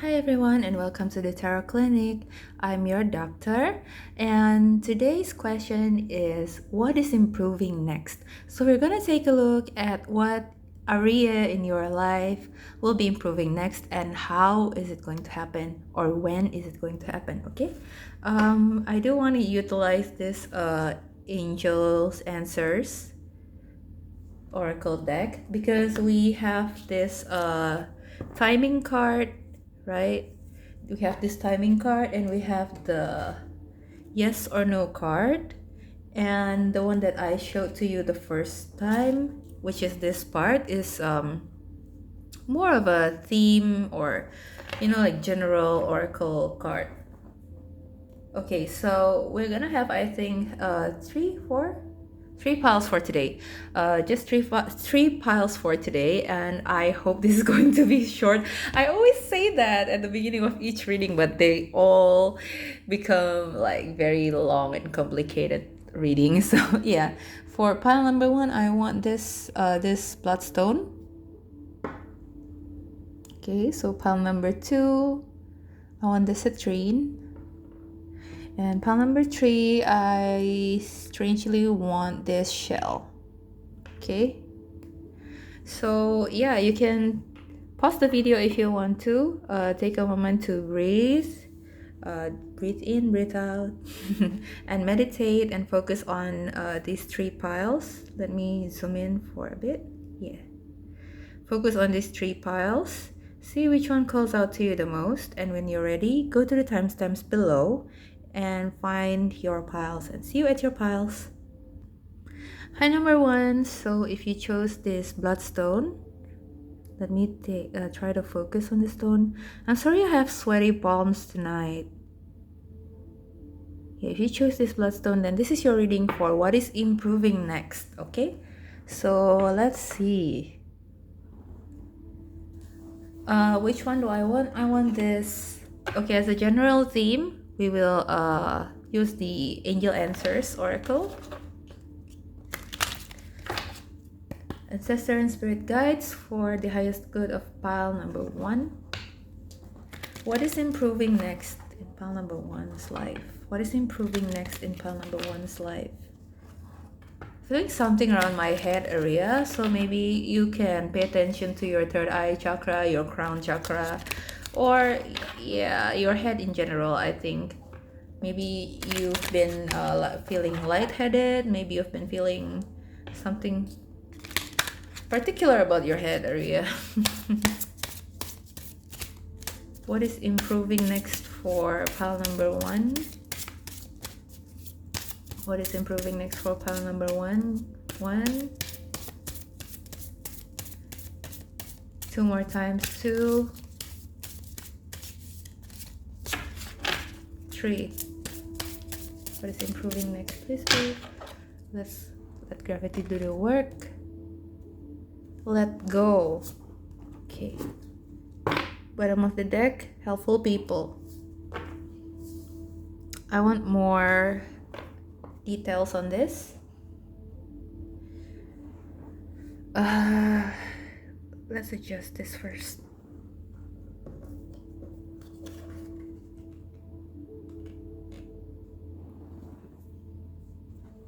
Hi everyone and welcome to the Tarot Clinic. I'm your doctor and today's question is what is improving next? So we're going to take a look at what area in your life will be improving next and how is it going to happen or when is it going to happen, okay? I do want to utilize this Angel's Answers Oracle deck because we have this timing card, right? We have this timing card and we have the yes or no card, and the one that I showed to you the first time, which is this part, is more of a theme or like general oracle card. Okay, so we're gonna have, I think, three piles for today. Just three piles for today, and I hope this is going to be short. I always say that at the beginning of each reading, but they all become like very long and complicated readings. So yeah, for pile number one, I want this bloodstone. Okay, so pile number two, I want the citrine. And pile number three, I strangely want this shell. Okay. So yeah, you can pause the video if you want to. Take a moment to breathe. Breathe in, breathe out, and meditate and focus on these three piles. Let me zoom in for a bit. Yeah. Focus on these three piles. See which one calls out to you the most. And when you're ready, go to the timestamps below and find your piles and see you at your piles. Hi number one, so if you chose this bloodstone, let me try to focus on the stone. I'm sorry I have sweaty palms tonight. Yeah, if you chose this bloodstone, then this is your reading for what is improving next, okay? So let's see. Which one do I want? I want this. Okay, as a general theme, we will use the Angel Answers Oracle. Ancestor and Spirit Guides for the highest good of pile number one. What is improving next in pile number one's life? What is improving next in pile number one's life? Feeling something around my head area, so maybe you can pay attention to your third eye chakra, your crown chakra, or yeah, your head in general. I think maybe you've been feeling lightheaded. Maybe you've been feeling something particular about your head area. What is improving next for pile number one? What is improving next for pile number one? One. Two more times. Two. Three. What is improving next? Please, please. Let's let gravity do the work. Let go. Okay. Bottom of the deck, helpful people. I want more details on this. Let's adjust this first.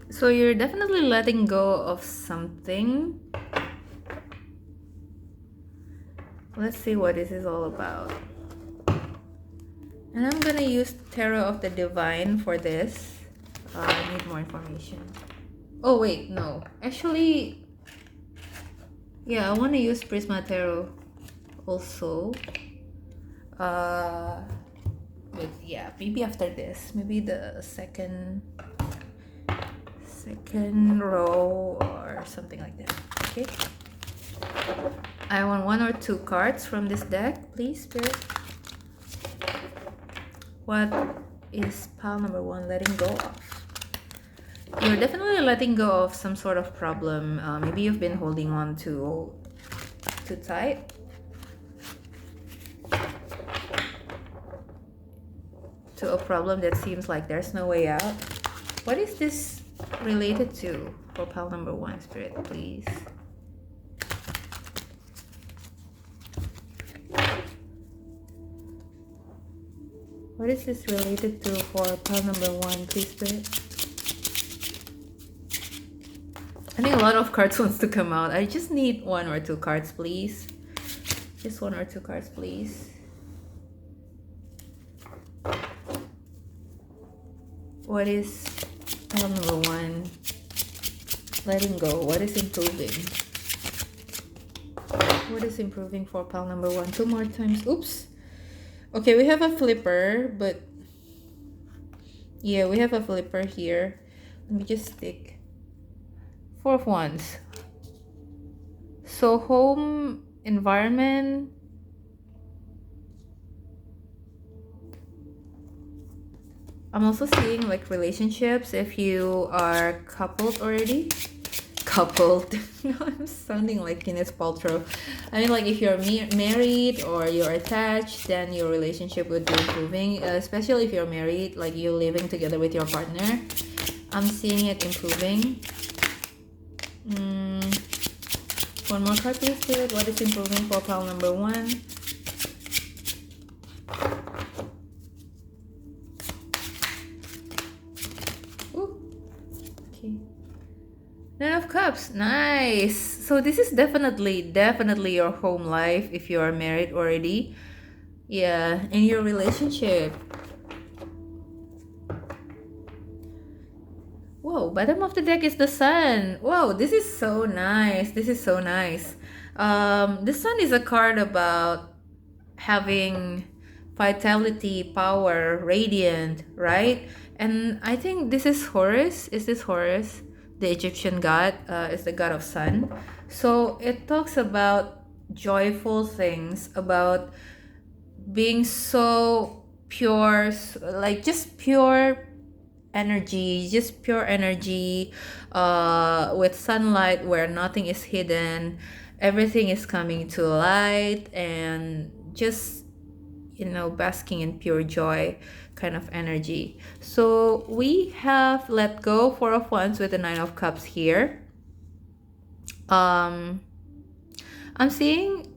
So you're definitely letting go of something. Let's see what this is all about. And I'm gonna use Tarot of the Divine for this. I need more information. Oh wait, no. Actually, yeah, I want to use Prisma Tarot also. But yeah, maybe after this. Maybe the second row or something like that. Okay. I want one or two cards from this deck, please, Spirit. What is pile number one letting go of? You're definitely letting go of some sort of problem. Maybe you've been holding on too tight. To a problem that seems like there's no way out. What is this related to for pile number one, Spirit, please? What is this related to for pile number one, please, Spirit? I think a lot of cards wants to come out. I just need one or two cards, please. Just one or two cards, please. What is pile number one? Letting go. What is improving? What is improving for pile number one? Two more times. Oops. Okay, we have a flipper, but yeah, we have a flipper here. Let me just stick Four of Wands. So home environment. I'm also seeing like relationships if you are coupled already. Coupled. No, I'm sounding like Gwyneth Paltrow. I mean, like if you're married or you're attached, then your relationship would be improving. Especially if you're married, like you're living together with your partner. I'm seeing it improving. One more card, please, Spirit. What is improving for pile number one? Nine of Cups. Nice. So this is definitely your home life if you are married already. Yeah, in your relationship. Whoa, bottom of the deck is the Sun. Whoa, this is so nice. This is so nice. The Sun is a card about having vitality, power, radiant, right? And I think this is Horus. Is this Horus? The Egyptian god is the god of sun. So it talks about joyful things, about being so pure, like just pure energy, with sunlight where nothing is hidden, everything is coming to light, and just basking in pure joy kind of energy. So we have let go Four of Wands with the Nine of Cups here. I'm seeing,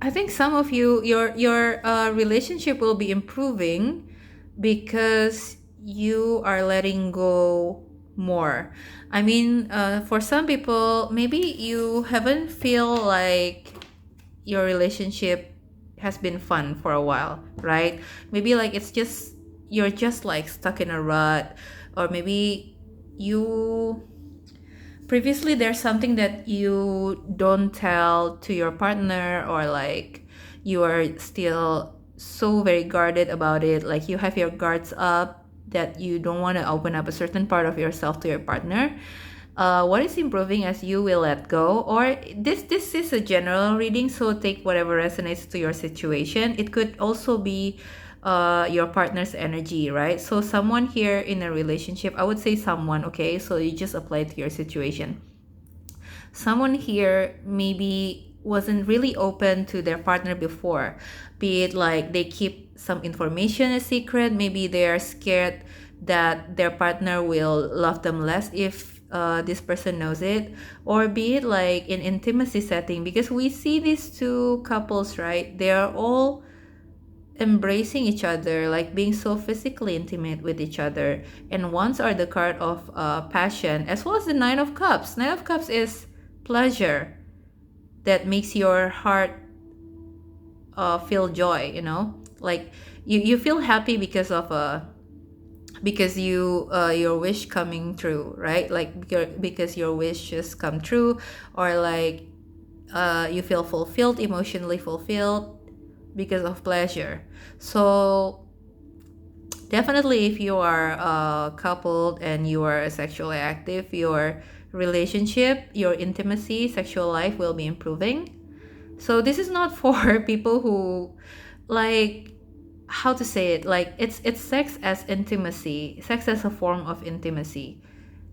I think some of you, your relationship will be improving because you are letting go more. I mean, for some people, maybe you haven't feel like your relationship has been fun for a while, right? Maybe like you're just like stuck in a rut, or maybe you previously there's something that you don't tell to your partner, or like you are still so very guarded about it, like you have your guards up that you don't want to open up a certain part of yourself to your partner. What is improving as you will let go, or this is a general reading, so take whatever resonates to your situation. It could also be your partner's energy, right? So someone here in a relationship, I would say someone, okay, so you just apply it to your situation. Someone here maybe wasn't really open to their partner before, be it like they keep some information a secret, maybe they are scared that their partner will love them less if this person knows it, or be it like in intimacy setting, because we see these two couples, right? They are all embracing each other, like being so physically intimate with each other. And Wands are the card of passion, as well as the Nine of Cups. Nine of Cups is pleasure that makes your heart feel joy, like you feel happy because of your wish coming true, right? Like because your wish just come true, or like you feel fulfilled, emotionally fulfilled because of pleasure. So definitely if you are coupled and you are sexually active, your relationship, your intimacy, sexual life will be improving. So this is not for people who, like, how to say it, like it's sex as intimacy, sex as a form of intimacy.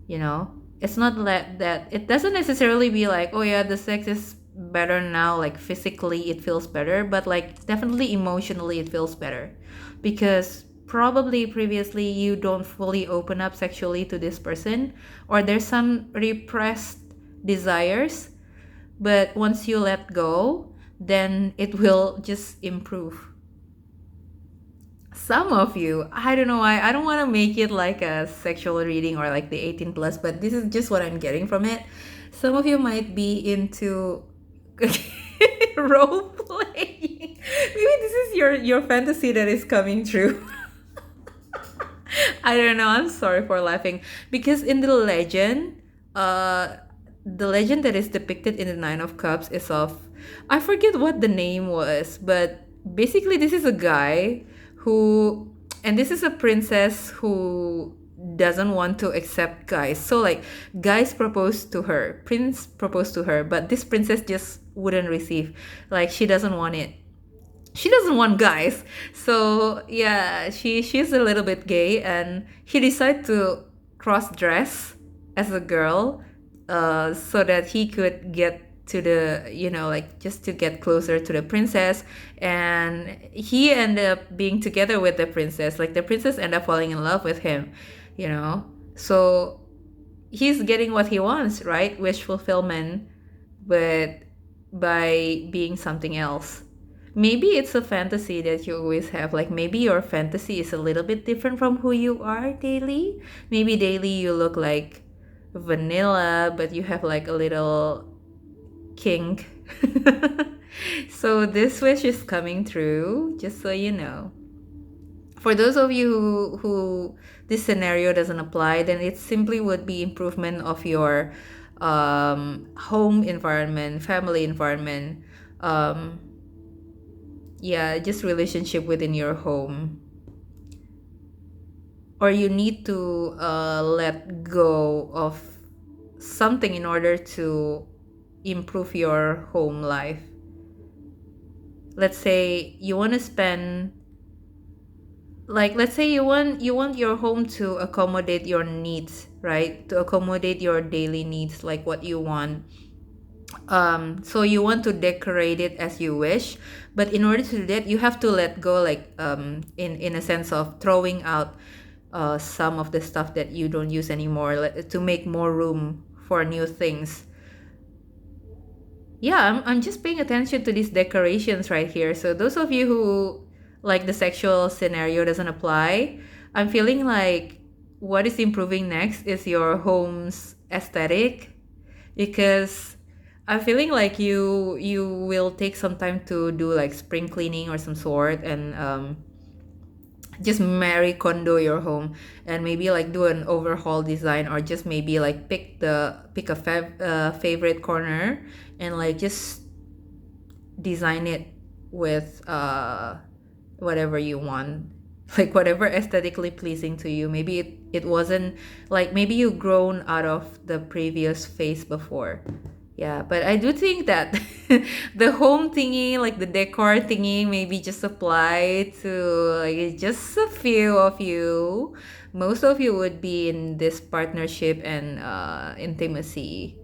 It's not that it doesn't necessarily be like, oh yeah, the sex is better now, like physically it feels better, but like definitely emotionally it feels better, because probably previously you don't fully open up sexually to this person, or there's some repressed desires, but once you let go, then it will just improve. Some of you, I don't know why, I don't want to make it like a sexual reading or like the 18 plus, but this is just what I'm getting from it. Some of you might be into role playing. Maybe this is your fantasy that is coming true. I don't know. I'm sorry for laughing because in uh, the legend that is depicted in the Nine of Cups is of, I forget what the name was, but basically this is a guy who, and this is a princess who doesn't want to accept guys. So like guys propose to her, prince proposed to her, but this princess just wouldn't receive. Like she doesn't want it, she doesn't want guys. So yeah, she's a little bit gay, and he decided to cross dress as a girl, so that he could get to the, like just to get closer to the princess. And he ended up being together with the princess. Like the princess ended up falling in love with him, you know. So he's getting what he wants, right? Wish fulfillment, but by being something else. Maybe it's a fantasy that you always have. Like maybe your fantasy is a little bit different from who you are daily. Maybe daily you look like vanilla, but you have like a little kink. So this wish is coming true, just so you know. For those of you who this scenario doesn't apply, then it simply would be improvement of your home environment, family environment, um, yeah, just relationship within your home. Or you need to let go of something in order to improve your home life. Let's say you want to spend, like let's say you want your home to accommodate your needs, right? To accommodate your daily needs, like what you want. So you want to decorate it as you wish, but in order to do that you have to let go, like in a sense of throwing out some of the stuff that you don't use anymore, to make more room for new things. Yeah, I'm just paying attention to these decorations right here. So those of you who like the sexual scenario doesn't apply, I'm feeling like what is improving next is your home's aesthetic, because I'm feeling like you will take some time to do like spring cleaning or some sort, and just Marie Kondo your home, and maybe like do an overhaul design, or just maybe like pick a favorite corner and like just design it with whatever you want, like whatever aesthetically pleasing to you. Maybe it wasn't, like maybe you grown out of the previous phase before. Yeah, but I do think that the home thingy, like the decor thingy, maybe just apply to like just a few of you. Most of you would be in this partnership and intimacy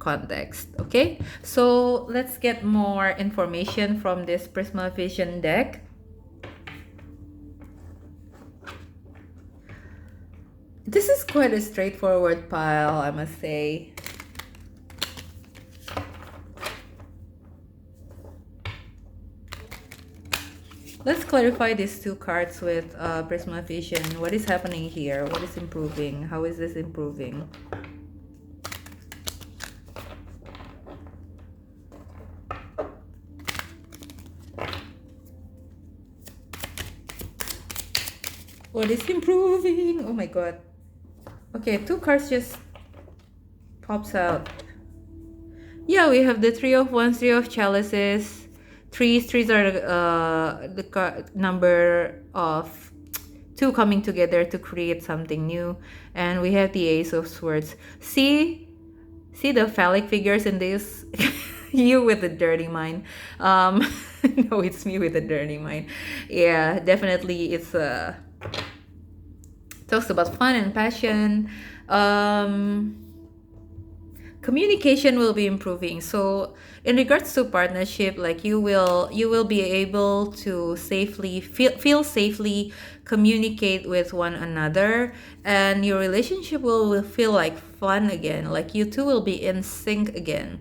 context. Okay, so let's get more information from this Prisma Vision deck. This is quite a straightforward pile, I must say. Let's clarify these two cards with Prisma Vision. What is happening here? What is improving? How is this improving? What is improving? Oh my god. Okay, two cards just pops out. Yeah, we have the Three of Wands, Three of Chalices. Threes are the number of two coming together to create something new. And we have the Ace of Swords. See the phallic figures in this? You with the dirty mind. No, it's me with the dirty mind. Yeah, definitely it's talks about fun and passion. Communication will be improving. So in regards to partnership, like you will be able to safely feel safely communicate with one another, and your relationship will feel like fun again, like you two will be in sync again.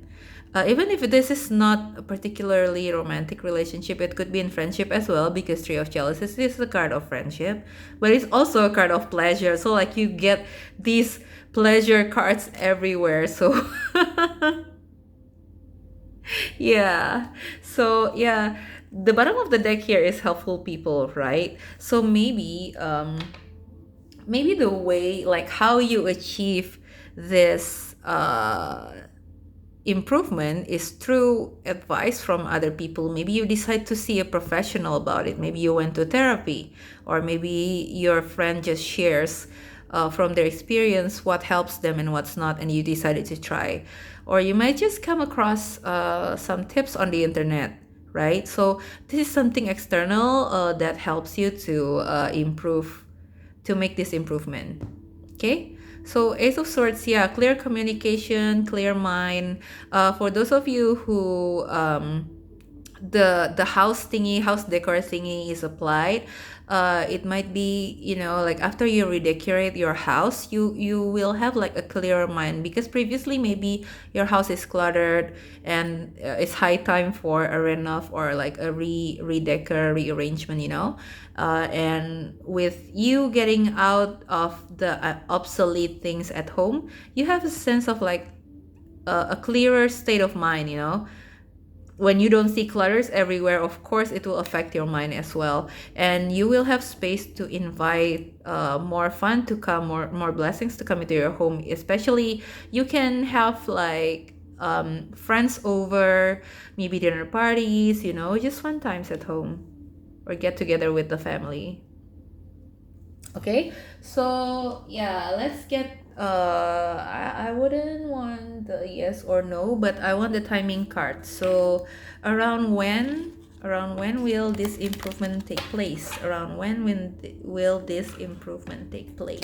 Even if this is not a particularly romantic relationship, it could be in friendship as well, because Three of Chalices is a card of friendship, but it's also a card of pleasure. So like you get these pleasure cards everywhere. So yeah. So yeah, the bottom of the deck here is helpful people, right? So maybe the way, like how you achieve this improvement is through advice from other people. Maybe you decide to see a professional about it. Maybe you went to therapy, or maybe your friend just shares from their experience what helps them and what's not, and you decided to try. Or you might just come across some tips on the internet, right? So this is something external that helps you to improve, to make this improvement. Okay, so Ace of Swords, yeah, clear communication, clear mind. For those of you who the house decor thingy is applied, it might be, you know, like after you redecorate your house, you will have like a clearer mind, because previously maybe your house is cluttered, and it's high time for a renov, or like a redecor rearrangement, you know. And with you getting out of the obsolete things at home, you have a sense of like a clearer state of mind, you know. When you don't see clutters everywhere, of course it will affect your mind as well, and you will have space to invite more fun to come, more blessings to come into your home. Especially you can have like friends over, maybe dinner parties, you know, just fun times at home, or get together with the family. Okay, so yeah, let's get I wouldn't want the yes or no, but I want the timing card. So around when will this improvement take place? Will this improvement take place?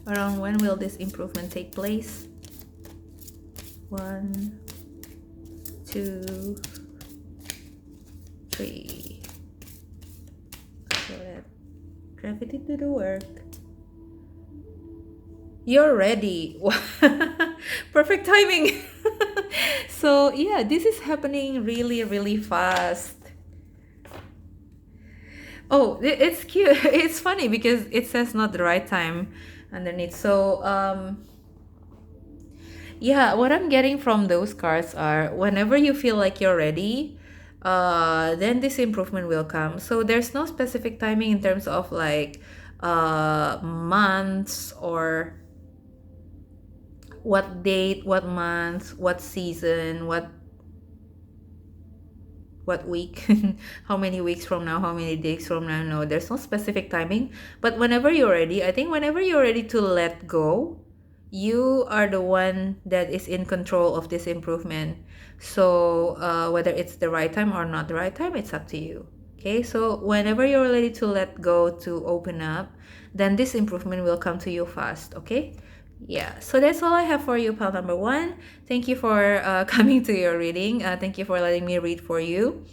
Around when will this improvement take place? 1, 2, 3. So let gravity do the work. You're ready. Perfect timing. So yeah, this is happening really, really fast. Oh, it's cute. It's funny because it says not the right time underneath. So yeah, what I'm getting from those cards are, whenever you feel like you're ready, then this improvement will come. So there's no specific timing in terms of like months, or what date, what month, what season, what week, how many weeks from now, how many days from now. No, there's no specific timing. But whenever you're ready, I think whenever you're ready to let go, you are the one that is in control of this improvement. So whether it's the right time or not the right time, it's up to you. Okay, so whenever you're ready to let go, to open up, then this improvement will come to you fast. Okay, yeah, so that's all I have for you, pal number one. Thank you for coming to your reading. Thank you for letting me read for you.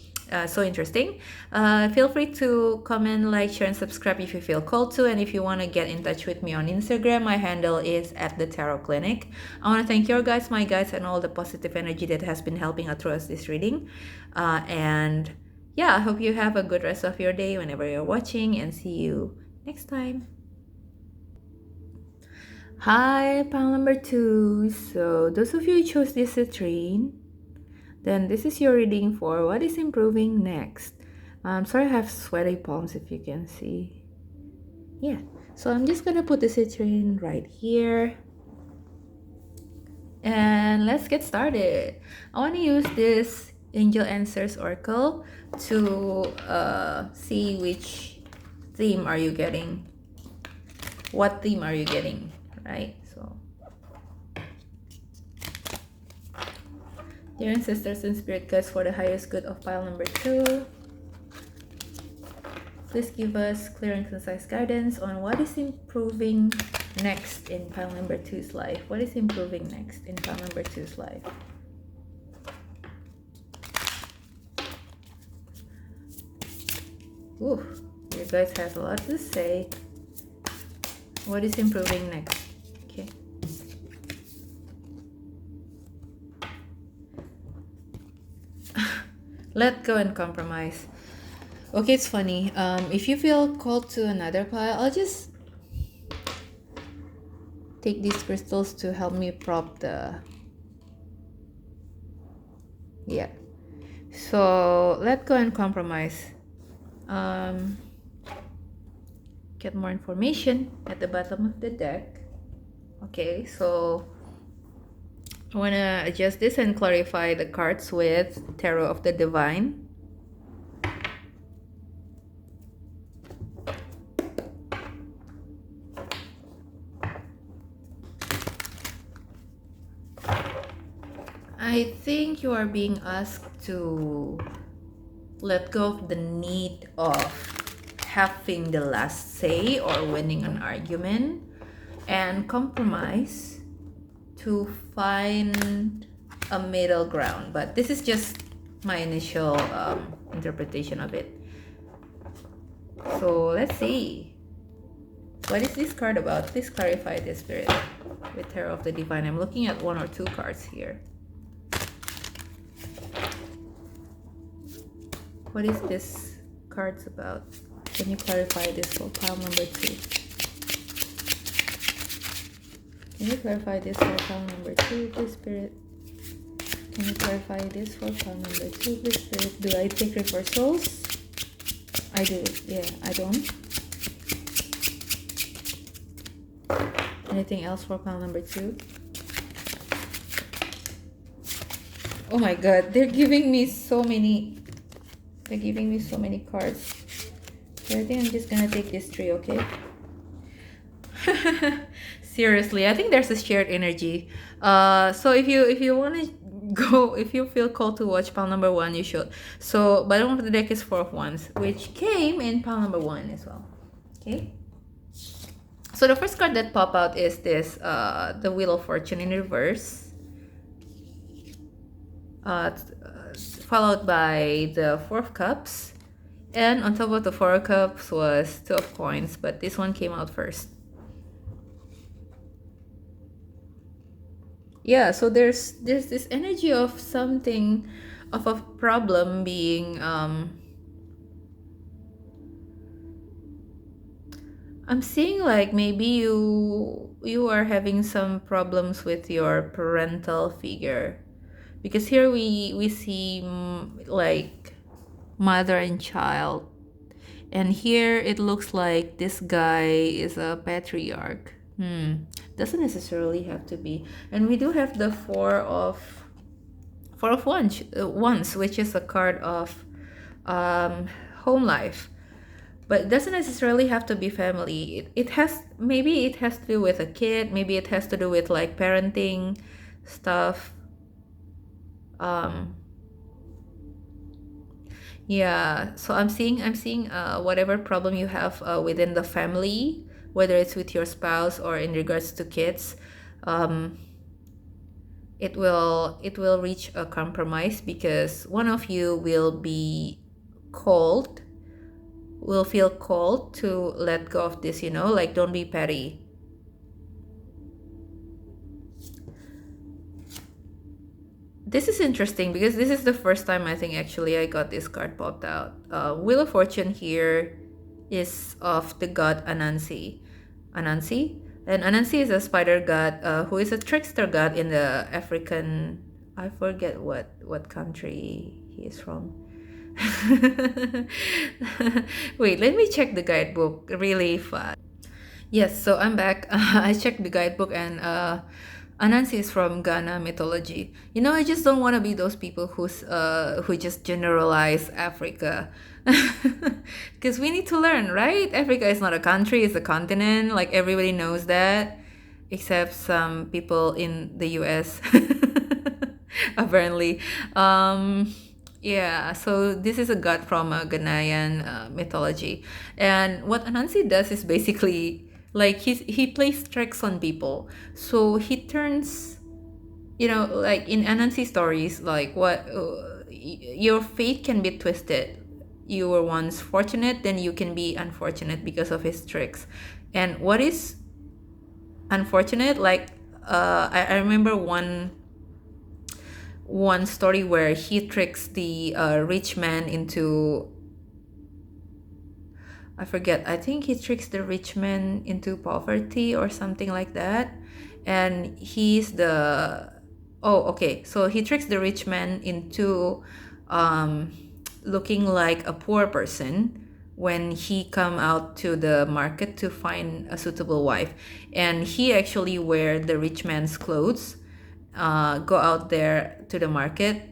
So interesting. Feel free to comment, like, share, and subscribe if you feel called to. And if you want to get in touch with me on Instagram, my handle is at the Tarot Clinic. I want to thank your guys, my guys, and all the positive energy that has been helping out through us this reading. And yeah, I hope you have a good rest of your day whenever you're watching, and see you next time. Hi, pile number 2. So those of you who chose this citrine, then this is your reading for what is improving next. I'm sorry I have sweaty palms, if you can see. Yeah, so I'm just gonna put the citrine right here. And let's get started. I want to use this Angel Answers Oracle to see which theme are you getting. What theme are you getting, right? So, dear ancestors and spirit guides, for the highest good of pile number 2, please give us clear and concise guidance on what is improving next in pile number 2's life. What is improving next in pile number 2's life? Ooh, you guys have a lot to say. What is improving next? Okay. Let go and compromise. Okay, it's funny. If you feel called to another pile, I'll just take these crystals to help me prop the... Yeah. So let go and compromise. Get more information at the bottom of the deck. Okay, so I want to adjust this and clarify the cards with Tarot of the Divine. I think you are being asked to let go of the need of having the last say or winning an argument and compromise to find a middle ground. But this is just my initial interpretation of it. So let's see. What is this card about? Please clarify this, Spirit, with Tarot of the Divine. I'm looking at one or two cards here. What is this cards about? Can you clarify this for pile number 2? Can you clarify this for pile number 2, please, Spirit? Can you clarify this for pile number 2, please, Spirit? Do I take reversals? I do. Yeah, I don't. Anything else for pile number 2? Oh my god, they're giving me so many... They're giving me so many cards. So I think I'm just gonna take this 3, okay? Seriously, I think there's a shared energy. So if you want to go, if you feel called to watch pile number 1, you should. So bottom of the deck is 4 of Wands, which came in pile number 1 as well. Okay. So the first card that pop out is this, the Wheel of Fortune in reverse. Followed by the 4 of Cups, and on top of the 4 of Cups was 2 of Coins, but this one came out first. Yeah, so there's this energy of something, of a problem being I'm seeing like maybe you are having some problems with your parental figure. Because here we see like mother and child. And here it looks like this guy is a patriarch. Doesn't necessarily have to be. And we do have the four of Wands, which is a card of home life. But it doesn't necessarily have to be family. Maybe it has to do with a kid. Maybe it has to do with like parenting stuff. Yeah, so I'm seeing whatever problem you have within the family, whether it's with your spouse or in regards to kids, it will reach a compromise, because one of you will feel called to let go of this, like don't be petty. This is interesting because this is the first time I think actually I got this card popped out. Wheel of Fortune here is of the god Anansi. And Anansi is a spider god who is a trickster god in the African... I forget what country he is from. Wait, let me check the guidebook really fast. Yes, so I'm back. I checked the guidebook, and Anansi is from Ghana mythology. I just don't want to be those people who just generalize Africa. Because we need to learn, right? Africa is not a country, it's a continent. Like everybody knows that, except some people in the US. Apparently. Yeah, so this is a god from Ghanaian mythology. And what Anansi does is basically... like he plays tricks on people. So he turns, like in Anansi stories, like your fate can be twisted. You were once fortunate, then you can be unfortunate because of his tricks. And what is unfortunate. Like I remember one story where he tricks the rich man into, I forget, I think he tricks the rich man into poverty or something like that. And he's the, oh, okay. So he tricks the rich man into um, looking like a poor person when he come out to the market to find a suitable wife. And he actually wear the rich man's clothes, go out there to the market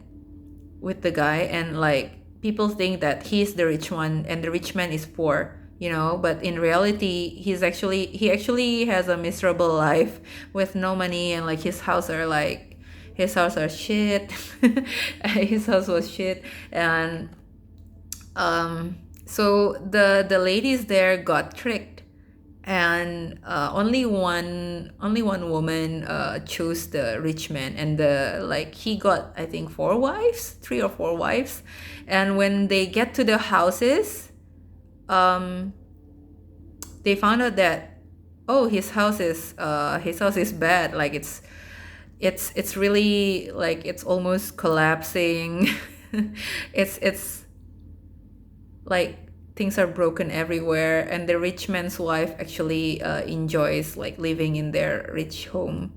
with the guy, and like people think that he's the rich one and the rich man is poor, but in reality he actually has a miserable life with no money, and like his house are shit. His house was shit. And so the ladies there got tricked, and only one woman chose the rich man, and he got, I think, 4 wives, 3 or 4 wives. And when they get to the houses, they found out that, oh, his house is bad. Like it's really, like, it's almost collapsing. It's like things are broken everywhere, and the rich man's wife actually enjoys like living in their rich home.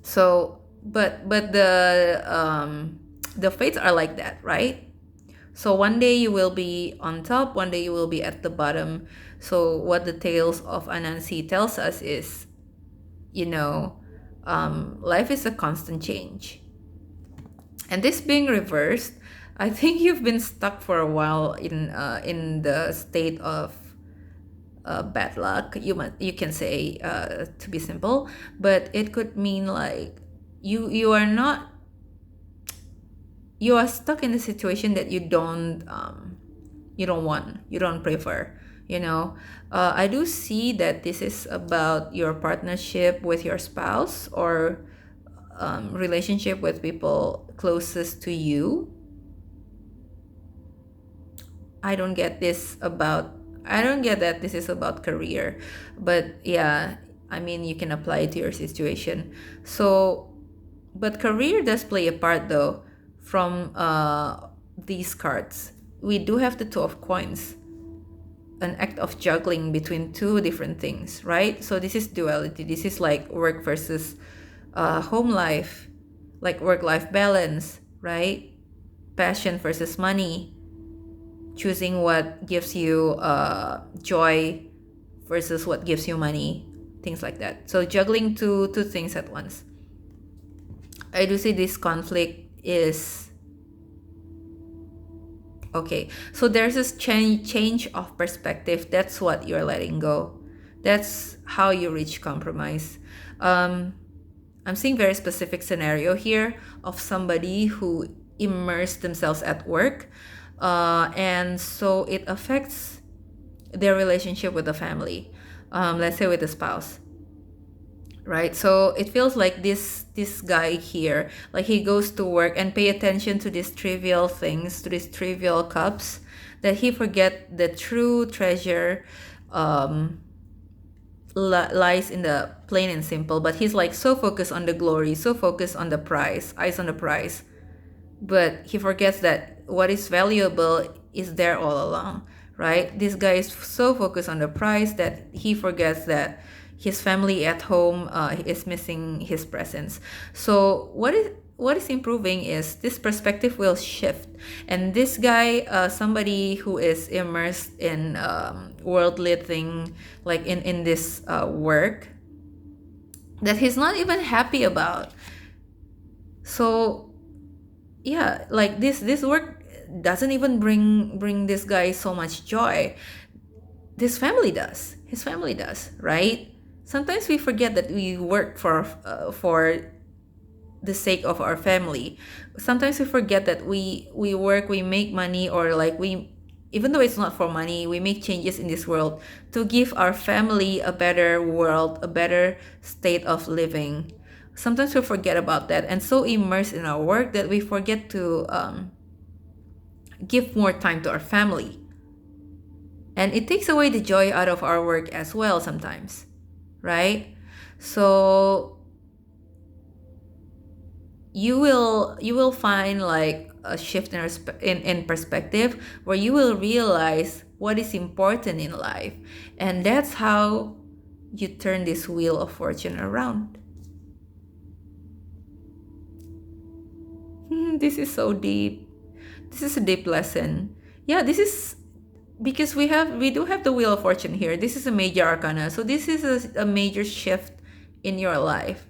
So but the fates are like that, right? So one day you will be on top, one day you will be at the bottom. So what the tales of Anansi tells us is, life is a constant change. And this being reversed, I think you've been stuck for a while in the state of bad luck. You can say, to be simple, but it could mean like you are stuck in a situation that you don't prefer. I do see that this is about your partnership with your spouse, or relationship with people closest to you. I don't get that this is about career, but yeah, I mean, you can apply it to your situation. So, but career does play a part though. From these cards, we do have the Two of Coins, an act of juggling between two different things, right? So this is duality. This is like work versus home life, like work-life balance, right? Passion versus money, choosing what gives you joy versus what gives you money, things like that. So juggling two things at once. I do see this conflict is okay. So there's this change of perspective. That's what you're letting go. That's how you reach compromise. I'm seeing very specific scenario here of somebody who immersed themselves at work, and so it affects their relationship with the family. Let's say with the spouse, right? So it feels like this guy here, like he goes to work and pay attention to these trivial things, to these trivial cups, that he forget the true treasure lies in the plain and simple. But he's like so focused on the glory, so focused on the prize, eyes on the prize, but he forgets that what is valuable is there all along, right? This guy is so focused on the prize that he forgets that his family at home is missing his presence. So what is improving is this perspective will shift, and this guy, somebody who is immersed in worldly thing, like in this work that he's not even happy about. So yeah, like this work doesn't even bring this guy so much joy. His family does, right? Sometimes we forget that we work for the sake of our family. Sometimes we forget that we work, we make money, or like we, even though it's not for money, we make changes in this world to give our family a better world, a better state of living. Sometimes we forget about that, and so immersed in our work that we forget to give more time to our family. And it takes away the joy out of our work as well sometimes, right? So you will find like a shift in perspective, where you will realize what is important in life, and that's how you turn this wheel of fortune around. This is so deep. This is a deep lesson. Yeah, this is because we do have the wheel of fortune here. This is a major arcana, so this is a major shift in your life.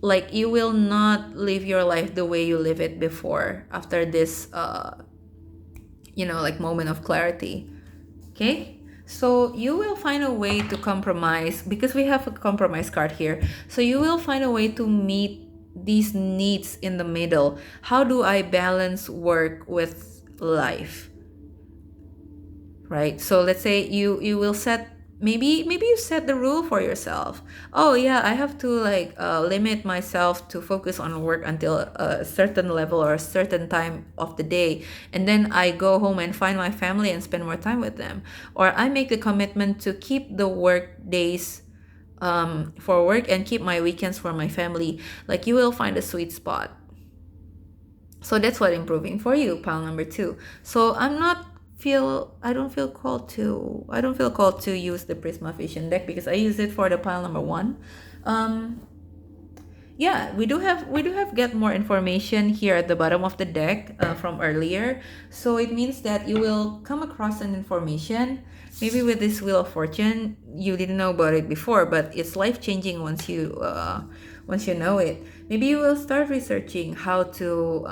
Like, you will not live your life the way you live it before after this like moment of clarity. Okay, so you will find a way to compromise, because we have a compromise card here. So you will find a way to meet these needs in the middle. How do I balance work with life? Right, so let's say you will set, maybe you set the rule for yourself. Oh yeah, I have to like limit myself to focus on work until a certain level or a certain time of the day, and then I go home and find my family and spend more time with them. Or I make the commitment to keep the work days for work and keep my weekends for my family. Like, you will find a sweet spot. So that's what improving for you, pile number 2. So I don't feel called to use the Prisma Vision deck, because I use it for the pile number 1. Yeah, we do have get more information here at the bottom of the deck from earlier. So it means that you will come across an information, maybe with this Wheel of Fortune. You didn't know about it before, but it's life changing once you know it. Maybe you will start researching how to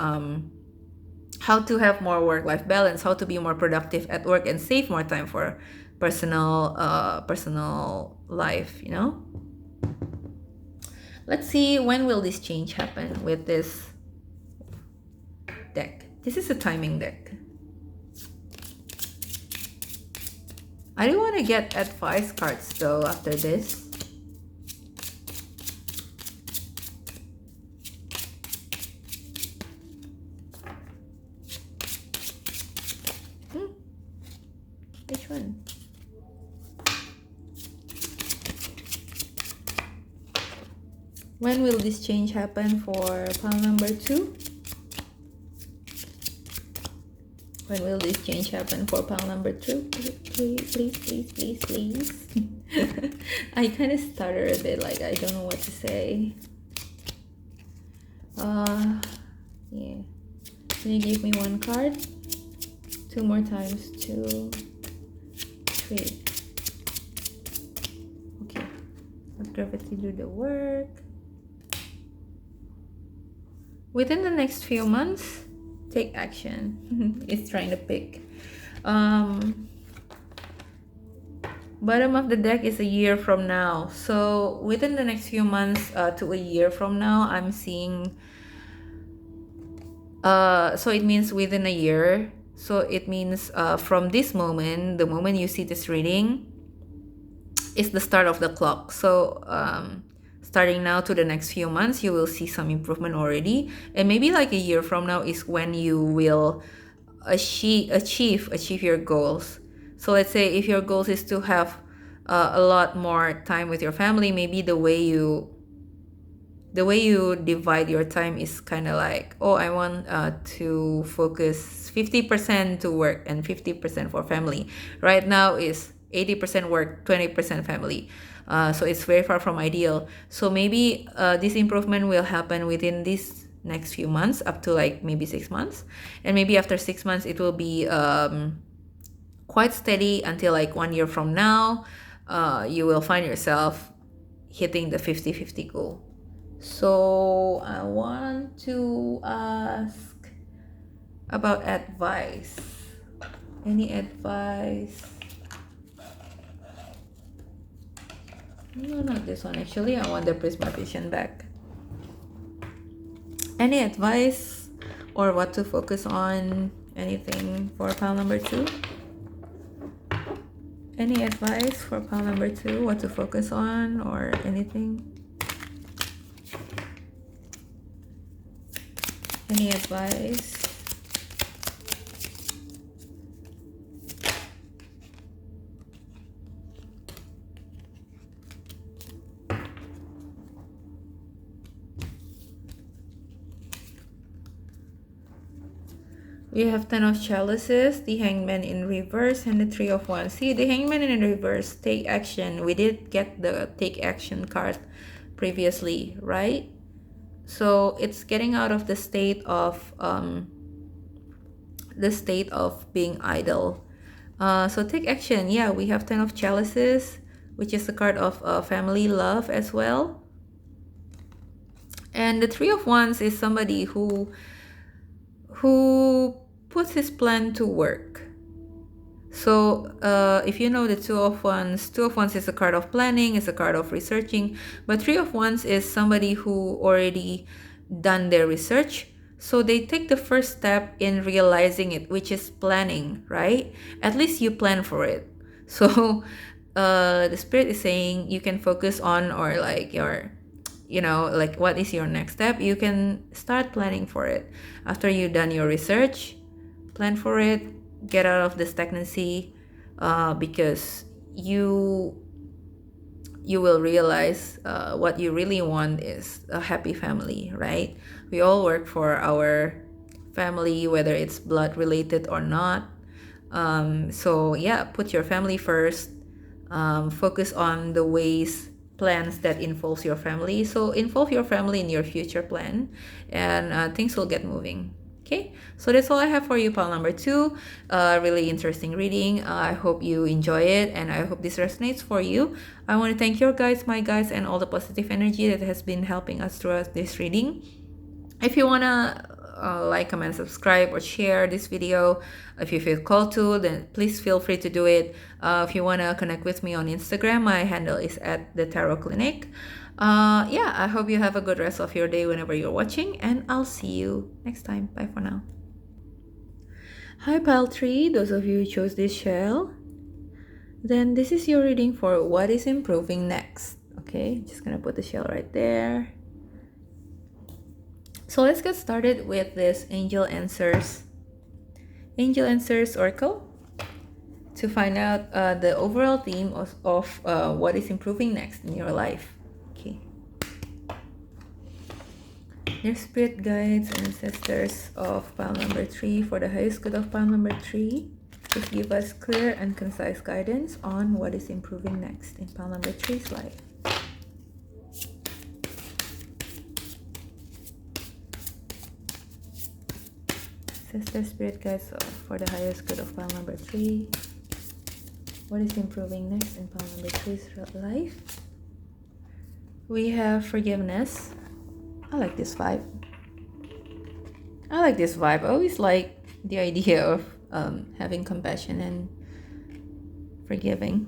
have more work-life balance, how to be more productive at work and save more time for personal life. Let's see, when will this change happen with this deck? This is a timing deck. I do want to get advice cards though after this. Which one? When will this change happen for pile number 2? When will this change happen for pile number 2? Please. I kind of stutter a bit, like I don't know what to say. Yeah. Can you give me one card? 2 more times. 2, 3. Okay. Let gravity do the work. Within the next few months, take action. It's trying to pick. Bottom of the deck is a year from now. So within the next few months to a year from now, I'm seeing. So it means within a year. So it means from this moment, the moment you see this reading, is the start of the clock. So starting now to the next few months, you will see some improvement already, and maybe like a year from now is when you will achieve your goals. So let's say if your goals is to have a lot more time with your family, maybe the way you divide your time is kind of like, oh, I want to focus 50% to work and 50% for family. Right now is 80% work, 20% family. So it's very far from ideal. So maybe this improvement will happen within these next few months, up to like maybe 6 months. And maybe after 6 months, it will be quite steady until like 1 year from now. You will find yourself hitting the 50-50 goal. So I want to ask about advice. Any advice? No, not this one. Actually, I want the Prisma Vision back. Any advice or what to focus on? Anything for pile number 2? Any advice for pile number 2? What to focus on or anything? Any advice? We have Ten of Chalices, the Hangman in reverse, and the Three of Wands. See, the Hangman in reverse, take action. We did get the take action card previously, right? So it's getting out of the state of being idle. So take action. Yeah, we have Ten of Chalices, which is the card of family love as well. And the Three of Wands is somebody who puts his plan to work. So if you know the Two of Wands is a card of planning, is a card of researching, but Three of Wands is somebody who already done their research. So they take the first step in realizing it, which is planning, right? At least you plan for it. So the spirit is saying you can focus on, or like your, like what is your next step. You can start planning for it. After you've done your research, plan for it, get out of the stagnancy, because you will realize what you really want is a happy family, right? We all work for our family, whether it's blood related or not. So yeah, put your family first. Focus on the plans that involves your family. So involve your family in your future plan, and things will get moving. Okay, so that's all I have for you, pile number 2. Really interesting reading. I hope you enjoy it, and I hope this resonates for you. I want to thank your guides, my guides, and all the positive energy that has been helping us throughout this reading. If you want to like, comment, subscribe, or share this video, if you feel called to, then please feel free to do it. If you want to connect with me on Instagram, my handle is at the Tarot Clinic. Yeah, I hope you have a good rest of your day whenever you're watching, and I'll see you next time. Bye for now. Hi pile 3, those of you who chose this shell, then this is your reading for what is improving next. Okay, just gonna put the shell right there. So let's get started with this Angel Answers Oracle to find out the overall theme of what is improving next in your life. Okay. Your spirit guides and ancestors of pile number 3, for the highest good of pile number 3, please give us clear and concise guidance on what is improving next in pile number 3's life. Sister spirit guides for the highest good of pile number 3. What is improving next in pile number 3's life? We have forgiveness. I like this vibe. I always like the idea of having compassion and forgiving.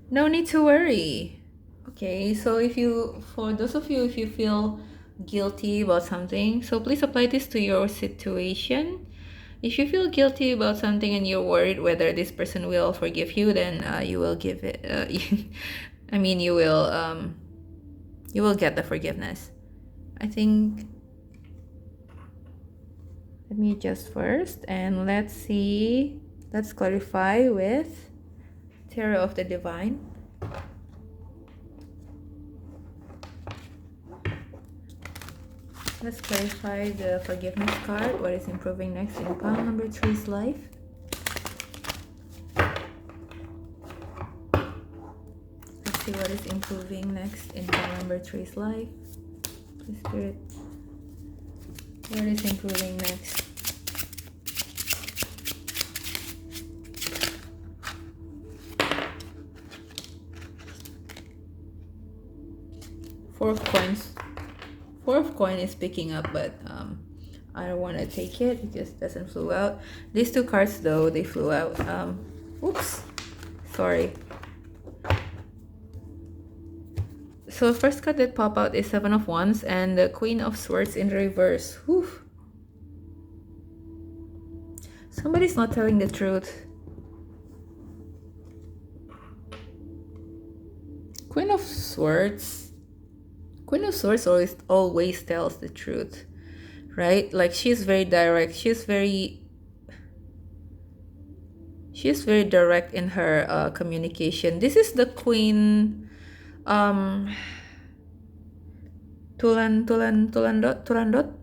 No need to worry. Okay, so for those of you, if you feel guilty about something, so please apply this to your situation. If you feel guilty about something and you're worried whether this person will forgive you, then you will give it. You will get the forgiveness. I think. Let me adjust first, and let's see. Let's clarify with Tarot of the Divine. Let's clarify the forgiveness card. What is improving next in pile number 3's life? Let's see what is improving next in pile number 3's life. Please, Spirit. What is improving next? Four of Coins. Four of Coin is picking up, but I don't want to take it because it doesn't flew out. These two cards though, they flew out. Oops, sorry. So the first card that pop out is Seven of Wands and the Queen of Swords in reverse. Whew. Somebody's not telling the truth. Queen of Swords always tells the truth, right? Like she's very direct. She's very direct in her communication. This is the Queen. Turandot.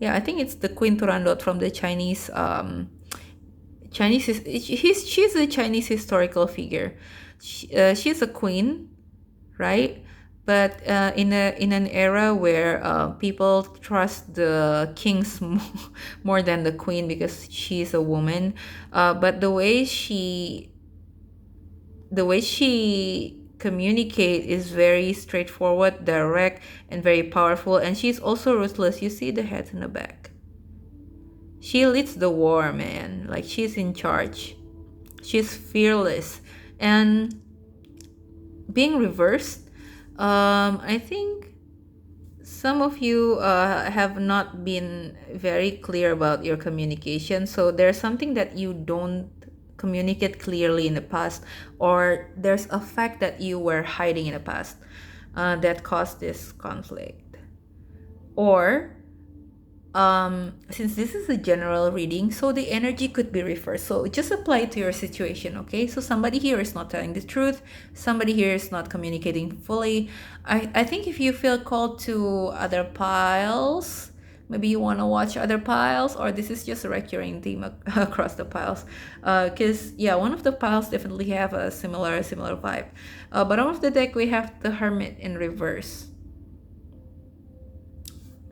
Yeah, I think it's the Queen Turandot from the Chinese. She's a Chinese historical figure. She's a queen, right? But in an era where people trust the kings more than the queen because she's a woman, but the way she communicate is very straightforward, direct, and very powerful. And she's also ruthless. You see the head in the back. She leads the war, man. Like, she's in charge. She's fearless. And being reversed, I think some of you have not been very clear about your communication. So there's something that you don't communicate clearly in the past, or there's a fact that you were hiding in the past that caused this conflict. Or since this is a general reading, so the energy could be reversed. So just apply it to your situation, okay? So somebody here is not telling the truth. Somebody here is not communicating fully. I think if you feel called to other piles, maybe you want to watch other piles, or this is just a recurring theme across the piles. Because, yeah, one of the piles definitely have a similar vibe. Bottom of the deck, we have the Hermit in reverse.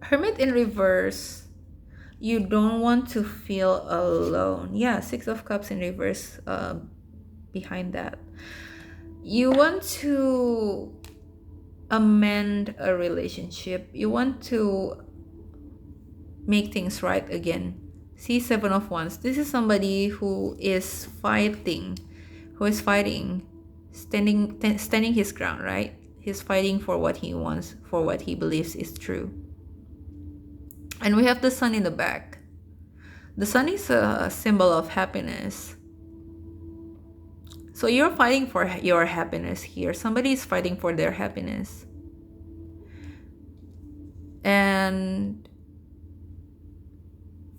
Hermit in reverse, you don't want to feel alone. Yeah, Six of Cups in reverse behind that. You want to amend a relationship. You want to make things right again. See, Seven of Wands. This is somebody who is fighting, standing his ground, right? He's fighting for what he wants, for what he believes is true. And we have the Sun in the back. The Sun is a symbol of happiness. So you're fighting for your happiness here. Somebody is fighting for their happiness. And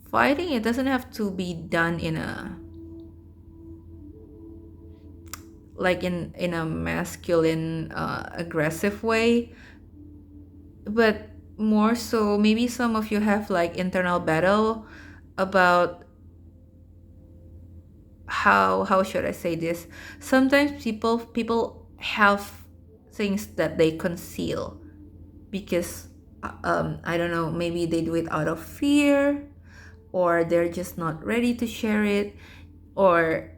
fighting, it doesn't have to be done in a masculine, aggressive way, but more so maybe some of you have like internal battle about how should I say this. Sometimes people have things that they conceal because I don't know, maybe they do it out of fear, or they're just not ready to share it, or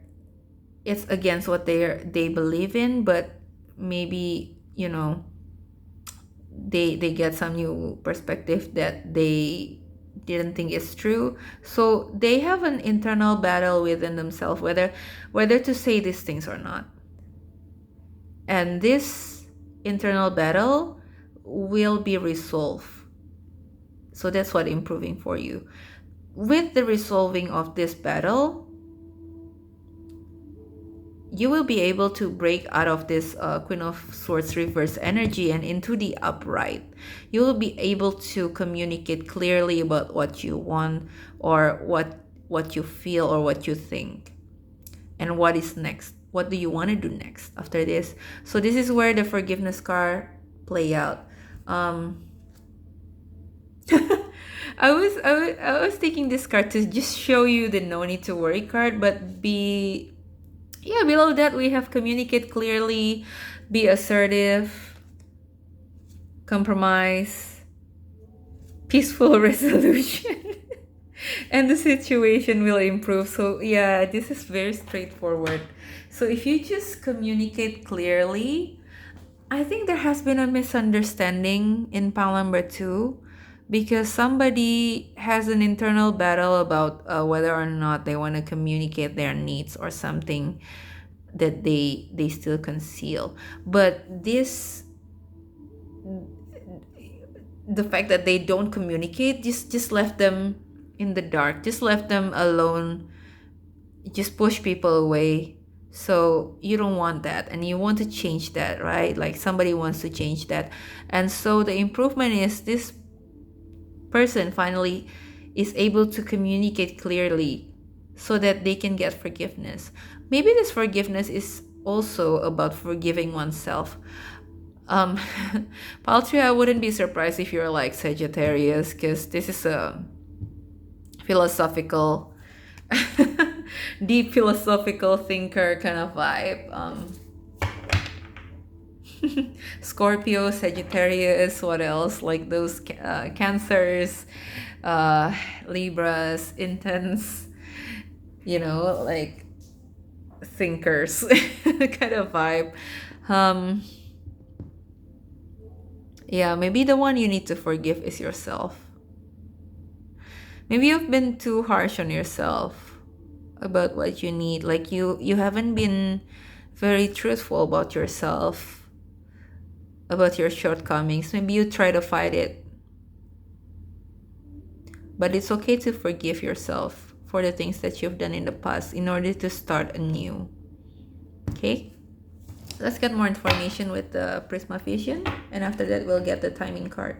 it's against what they believe in, but maybe, you know, they get some new perspective that they didn't think is true. So they have an internal battle within themselves whether to say these things or not. And this internal battle will be resolved. So that's what improving for you. With the resolving of this battle, you will be able to break out of this Queen of Swords reverse energy and into the upright. You will be able to communicate clearly about what you want, or what you feel, or what you think, and what is next. What do you want to do next after this? So this is where the forgiveness card play out. I was taking this card to just show you the no need to worry card, but below that we have communicate clearly, be assertive, compromise, peaceful resolution, and the situation will improve. So yeah, this is very straightforward. So if you just communicate clearly, I think there has been a misunderstanding in pile number 2, because somebody has an internal battle about whether or not they want to communicate their needs, or something that they still conceal. But the fact that they don't communicate just left them in the dark, just left them alone, just push people away. So you don't want that, and you want to change that, right? Like somebody wants to change that. And so the improvement is this person finally is able to communicate clearly so that they can get forgiveness. Maybe this forgiveness is also about forgiving oneself. Um, Pile 3, I wouldn't be surprised if you're like Sagittarius, because this is a philosophical, deep philosophical thinker kind of vibe. Scorpio, Sagittarius, what else? Like those Cancers, uh, Libras, intense, like thinkers kind of vibe. Um, yeah, maybe the one you need to forgive is yourself. Maybe you've been too harsh on yourself about what you need. Like you haven't been very truthful about yourself, about your shortcomings. Maybe you try to fight it. But it's okay to forgive yourself for the things that you've done in the past in order to start anew. Okay? Let's get more information with the Prisma Vision, and after that we'll get the timing card.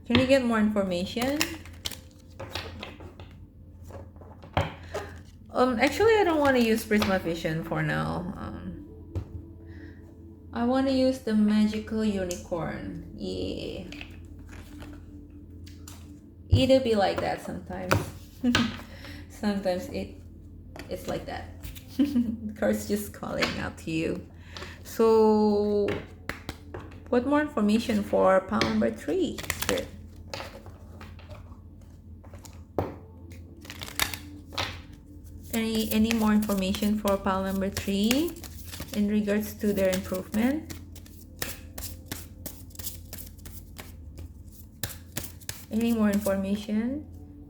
Can you get more information? Actually, I don't want to use Prisma Vision for now. I want to use the Magical Unicorn. Yeah. It'll be like that sometimes. Sometimes it's like that. The card's just calling out to you. So, what more information for pile number 3, Spirit? Any more information for pile number 3 in regards to their improvement? Any more information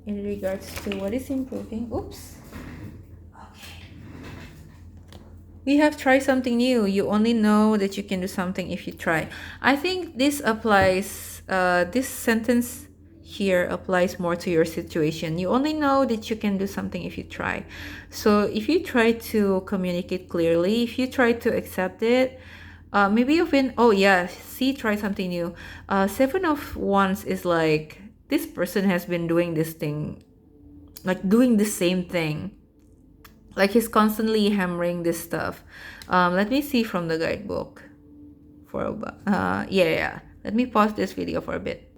in regards to what is improving? Oops. Okay. We have tried something new. You only know that you can do something if you try. I think this applies, this sentence here applies more to your situation. You only know that you can do something if you try. So if you try to communicate clearly, if you try to accept it, maybe you've been, oh yeah, see, try something new. 7 of Wands is like, this person has been doing this thing, like doing the same thing. Like he's constantly hammering this stuff. Let me see from the guidebook. Yeah. Let me pause this video for a bit.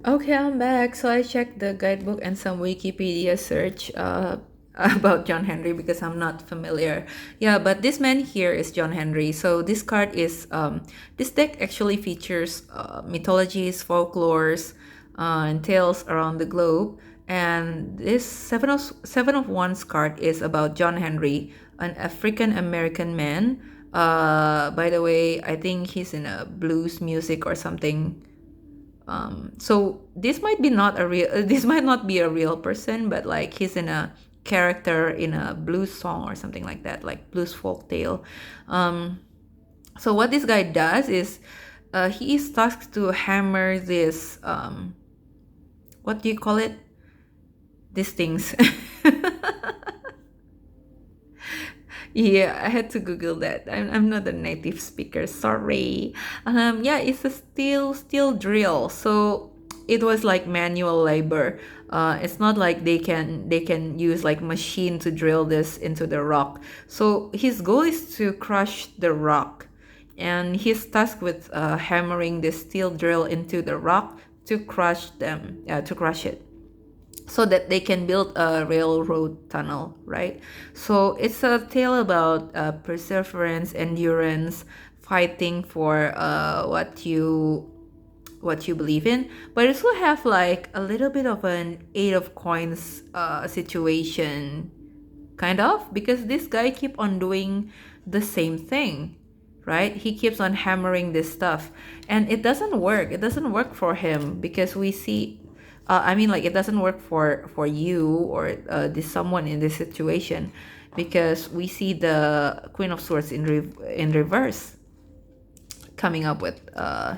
Okay, I'm back. So I checked the guidebook and some Wikipedia search about John Henry because I'm not familiar. Yeah, but this man here is John Henry. So this card is, this deck actually features mythologies, folklores, and tales around the globe. And this seven of Wands card is about John Henry, an African American man. By the way, I think he's in a blues music or something. So this might be not a real. This might not be a real person, but like he's in a character in a blues song or something like that, like blues folk tale. So what this guy does is, he is tasked to hammer this. What do you call it? These things. Yeah, I had to Google that. I'm not a native speaker, sorry. Yeah, it's a steel drill. So it was like manual labor. It's not like they can use like machine to drill this into the rock. So his goal is to crush the rock, and he's tasked with hammering this steel drill into the rock to crush it, so that they can build a railroad tunnel, right? So it's a tale about perseverance, endurance, fighting for what you believe in. But it also have like a little bit of an 8 of Coins situation, kind of, because this guy keep on doing the same thing, right? He keeps on hammering this stuff, and it doesn't work. It doesn't work for him because we see, I mean, like, it doesn't work for you or this someone in this situation, because we see the Queen of Swords in reverse coming up with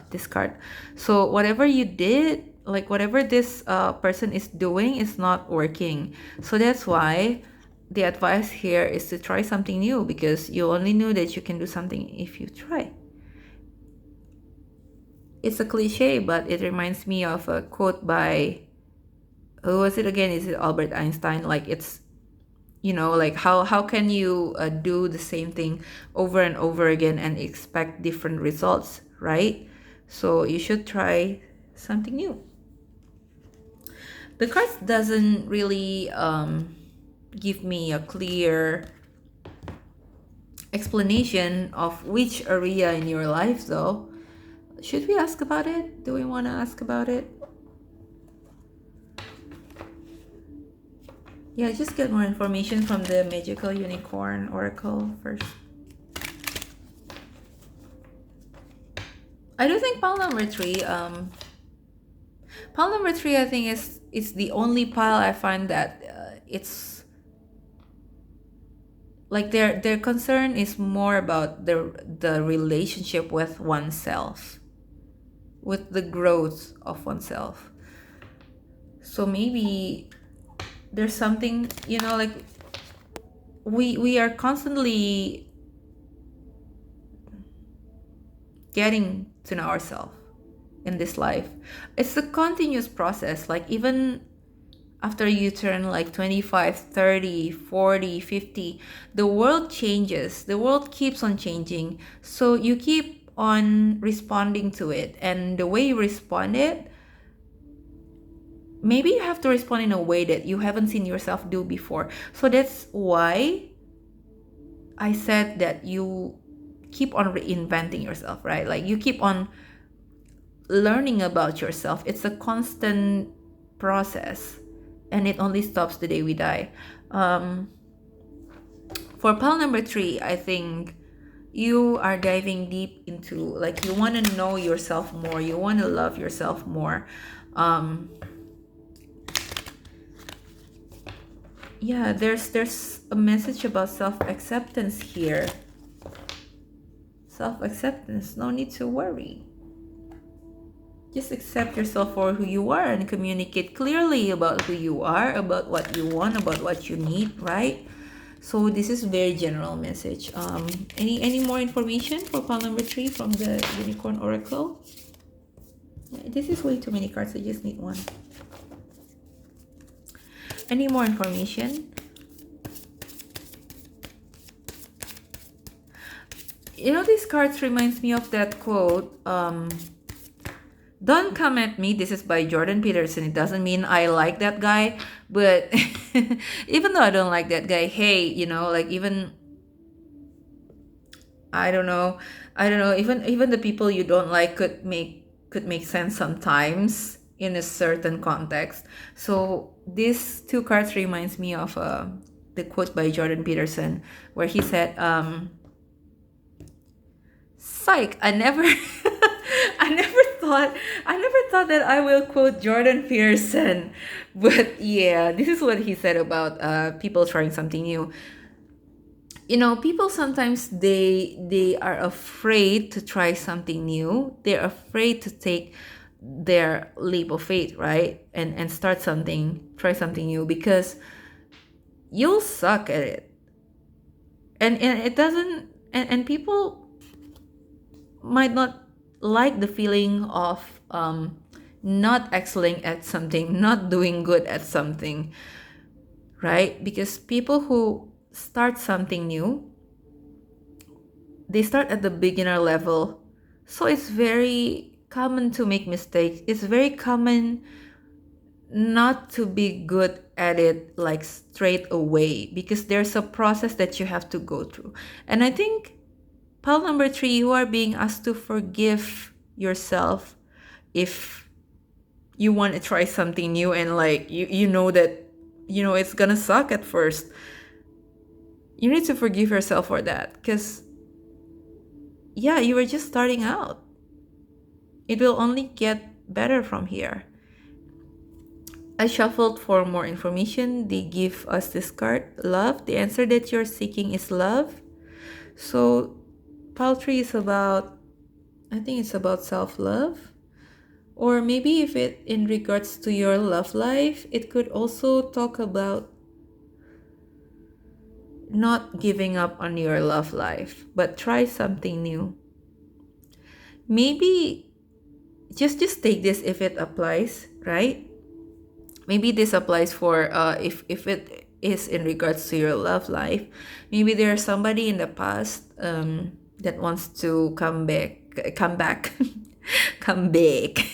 this card. So whatever you did, like whatever this person is doing, is not working. So that's why the advice here is to try something new, because you only know that you can do something if you try. It's a cliche, but it reminds me of a quote by, who was it again? Is it Albert Einstein? Like, it's, like how can you do the same thing over and over again and expect different results, right? So you should try something new. The cards doesn't really give me a clear explanation of which area in your life though. Should we ask about it? Do we want to ask about it? Yeah, just get more information from the Magical Unicorn Oracle first. I do think pile number three, I think is the only pile I find that it's like their concern is more about the relationship with oneself, with the growth of oneself. So maybe there's something, like we are constantly getting to know ourselves in this life. It's a continuous process. Like even after you turn like 25, 30, 40, 50, the world changes. The world keeps on changing. So you keep on responding to it. And the way you respond it, maybe you have to respond in a way that you haven't seen yourself do before. So that's why I said that you keep on reinventing yourself, right? Like you keep on learning about yourself. It's a constant process, and it only stops the day we die. For pile number three, I think you are diving deep into, like, you want to know yourself more. You want to love yourself more. Yeah, there's a message about self-acceptance here. Self-acceptance, no need to worry. Just accept yourself for who you are and communicate clearly about who you are, about what you want, about what you need, right? So this is very general message. Any more information for pile number three from the Unicorn Oracle? This is way too many cards. I just need one. Any more information? These cards reminds me of that quote. Don't come at me. This is by Jordan Peterson. It doesn't mean I like that guy, but even though I don't like that guy, hey, like even I don't know, even the people you don't like could make sense sometimes in a certain context. So these two cards reminds me of the quote by Jordan Peterson where he said, psych, I never I never thought that I will quote Jordan Peterson. But yeah, this is what he said about people trying something new. People sometimes they are afraid to try something new. They're afraid to take their leap of faith, right? And try something new, because you'll suck at it. And it doesn't, and people might not like the feeling of not excelling at something, not doing good at something, right? Because people who start something new, they start at the beginner level. So it's very common to make mistakes. It's very common not to be good at it like straight away, because there's a process that you have to go through. And I think pile number three, you are being asked to forgive yourself if you want to try something new and like you know that it's gonna suck at first. You need to forgive yourself for that, because yeah, you were just starting out. It will only get better from here. I shuffled for more information. They give us this card, love. The answer that you're seeking is love. So pile 3 is about, I think it's about self-love. Or maybe if it in regards to your love life, it could also talk about not giving up on your love life, but try something new. Maybe just take this if it applies, right? Maybe this applies for if it is in regards to your love life. Maybe there's somebody in the past that wants to come back come back, come back,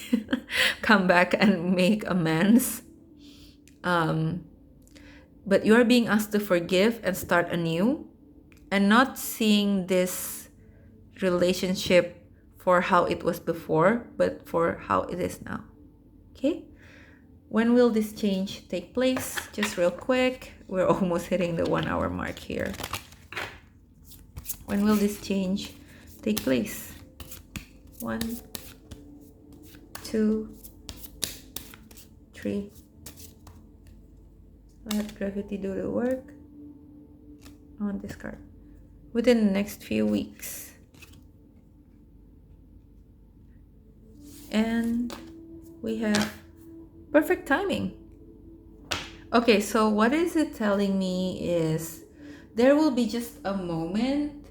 come back and make amends. But you are being asked to forgive and start anew, and not seeing this relationship for how it was before, but for how it is now. Okay? When will this change take place? Just real quick. We're almost hitting the 1 hour mark here. When will this change take place? 1, 2, 3. Let gravity do the work on this card. Within the next few weeks. And we have perfect timing. Okay, so what is it telling me is there will be just a moment,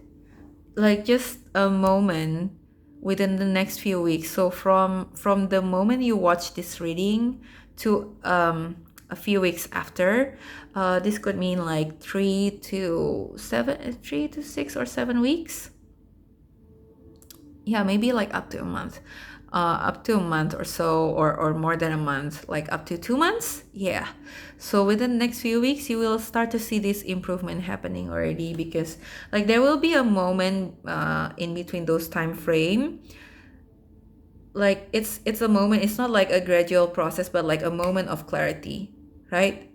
like just a moment within the next few weeks. So from the moment you watch this reading to a few weeks after, this could mean like 3 to 6 or 7 weeks. Yeah, maybe like up to a month. Up to a month or so, or more than a month, like up to 2 months. Yeah, so within the next few weeks you will start to see this improvement happening already, because like there will be a moment in between those time frame. Like it's a moment. It's not like a gradual process, but like a moment of clarity, right?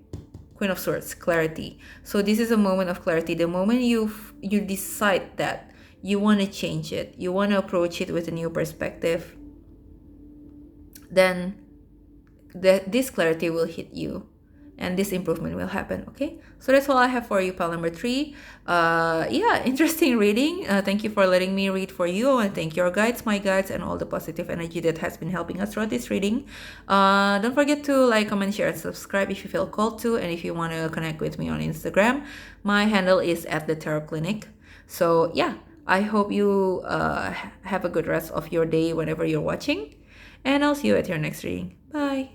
Queen of Swords, clarity. So this is a moment of clarity. The moment you decide that you want to change it, you want to approach it with a new perspective, then this clarity will hit you and this improvement will happen. Okay, so that's all I have for you, pile number 3. Yeah, interesting reading. Thank you for letting me read for you, and thank your guides, my guides, and all the positive energy that has been helping us throughout this reading. Don't forget to like, comment, share, and subscribe if you feel called to, and if you want to connect with me on Instagram, my handle is @the-tarot-clinic. So yeah, I hope you have a good rest of your day whenever you're watching, and I'll see you at your next reading. Bye.